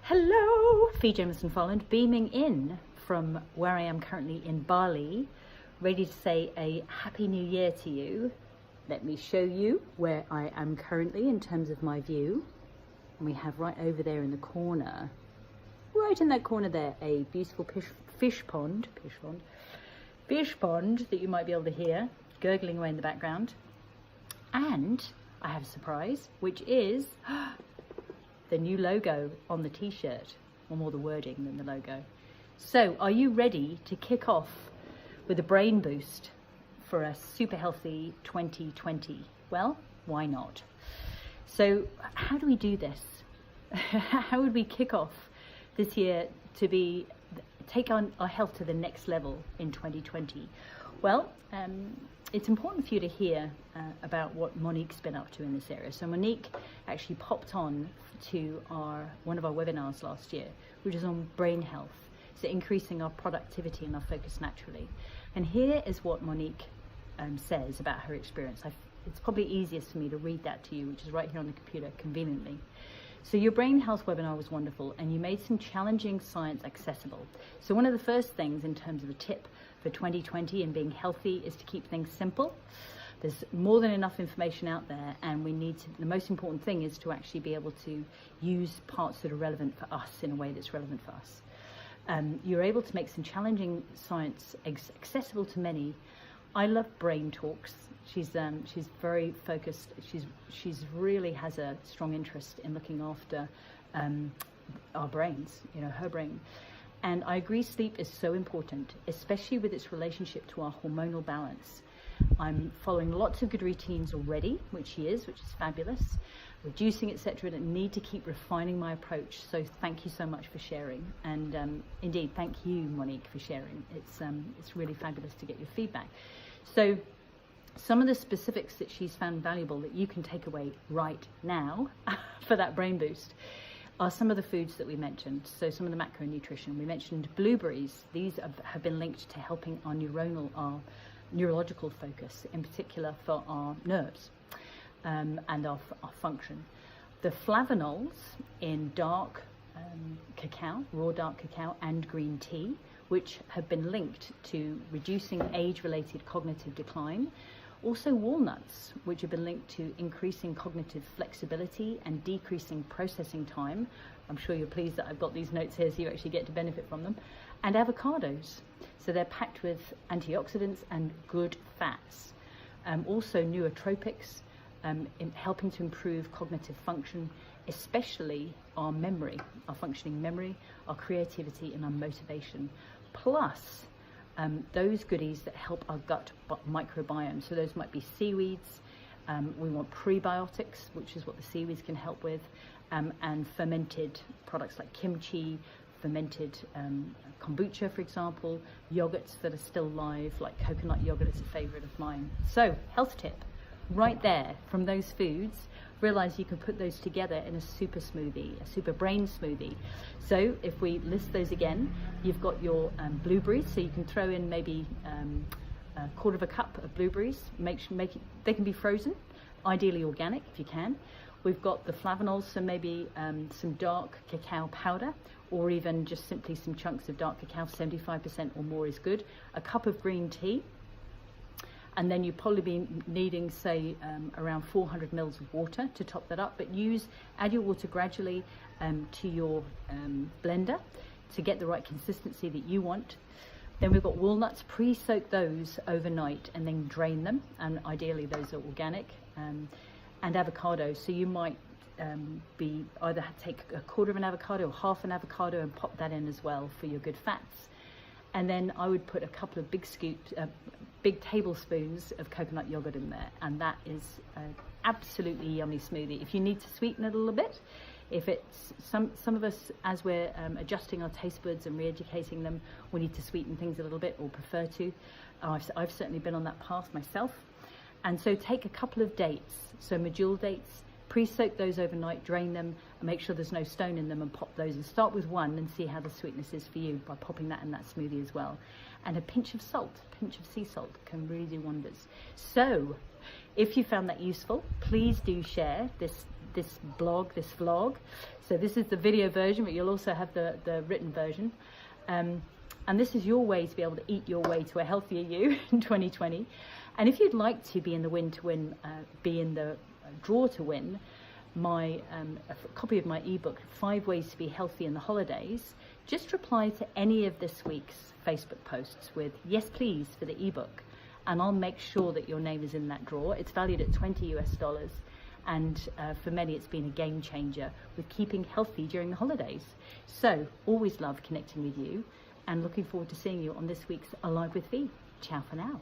Hello, Fee Jamieson-Folland, beaming in from where I am currently in Bali, ready to say a Happy New Year to you. Let me show you where I am currently in terms of my view. And we have right over there in the corner, right in that corner there, a beautiful fish pond that you might be able to hear gurgling away in the background. And I have a surprise, which is the new logo on the t-shirt, or more the wording than the logo. So are you ready to kick off with a brain boost for a super healthy 2020? Well, why not? So how do we do this? How would we kick off this year to take on our health to the next level in 2020? Well, it's important for you to hear about what Monique's been up to in this area. So Monique actually popped on to one of our webinars last year, which is on brain health, so increasing our productivity and our focus naturally. And here is what Monique says about her experience. It's probably easiest for me to read that to you, which is right here on the computer conveniently. So your brain health webinar was wonderful, and you made some challenging science accessible. So one of the first things in terms of a tip for 2020 and being healthy is to keep things simple. There's more than enough information out there, and the most important thing is to actually be able to use parts that are relevant for us in a way that's relevant for us. You're able to make some challenging science accessible to many. I love brain talks. She's very focused. She's really has a strong interest in looking after our brains, her brain. And I agree, sleep is so important, especially with its relationship to our hormonal balance. I'm following lots of good routines already, which is fabulous, reducing, etc. And need to keep refining my approach. So thank you so much for sharing. And indeed, thank you, Monique, for sharing. It's really fabulous to get your feedback. So some of the specifics that she's found valuable that you can take away right now for that brain boost are some of the foods that we mentioned. So some of the macronutrition. We mentioned blueberries. These have been linked to helping our neurological focus, in particular for our nerves and our function. The flavonols in dark cacao, raw dark cacao, and green tea, which have been linked to reducing age-related cognitive decline. Also walnuts, which have been linked to increasing cognitive flexibility and decreasing processing time. I'm sure you're pleased that I've got these notes here so you actually get to benefit from them. And avocados. So they're packed with antioxidants and good fats. Also nootropics, in helping to improve cognitive function, especially our memory, our functioning memory, our creativity, and our motivation. Plus, those goodies that help our gut microbiome. So those might be seaweeds. We want prebiotics, which is what the seaweeds can help with, and fermented products like kimchi, fermented kombucha, for example, yogurts that are still live, like coconut yogurt is a favorite of mine. So health tip, right there from those foods, realize you can put those together in a super smoothie, a super brain smoothie. So if we list those again, you've got your blueberries, so you can throw in maybe a quarter of a cup of blueberries. They can be frozen, ideally organic if you can. We've got the flavonols, so maybe some dark cacao powder, or even just simply some chunks of dark cacao, 75% or more is good. A cup of green tea. And then you'd probably be needing, say, around 400 mils of water to top that up. But add your water gradually to your blender to get the right consistency that you want. Then we've got walnuts. Pre-soak those overnight and then drain them. And ideally, those are organic. And avocados. So you might either take a quarter of an avocado or half an avocado and pop that in as well for your good fats. And then I would put a couple of big tablespoons of coconut yogurt in there, and that is an absolutely yummy smoothie. If you need to sweeten it a little bit, if it's some of us, as we're adjusting our taste buds and re-educating them, we need to sweeten things a little bit, or prefer to. I've certainly been on that path myself. And so take a couple of dates, so medjool dates, pre-soak those overnight, drain them, and make sure there's no stone in them, and pop those, and start with one and see how the sweetness is for you by popping that in that smoothie as well. And a pinch of salt, a pinch of sea salt can really do wonders. So if you found that useful, please do share this this blog, this vlog. So this is the video version, but you'll also have the written version. And this is your way to be able to eat your way to a healthier you in 2020. And if you'd like to be in the win to win, be in the draw to win, my a copy of my ebook, 5 Ways to Be Healthy in the Holidays, just reply to any of this week's Facebook posts with yes please for the ebook, and I'll make sure that your name is in that draw. It's valued at $20 US, and for many it's been a game changer with keeping healthy during the holidays. So always love connecting with you, and looking forward to seeing you on this week's Alive with V. Ciao for now.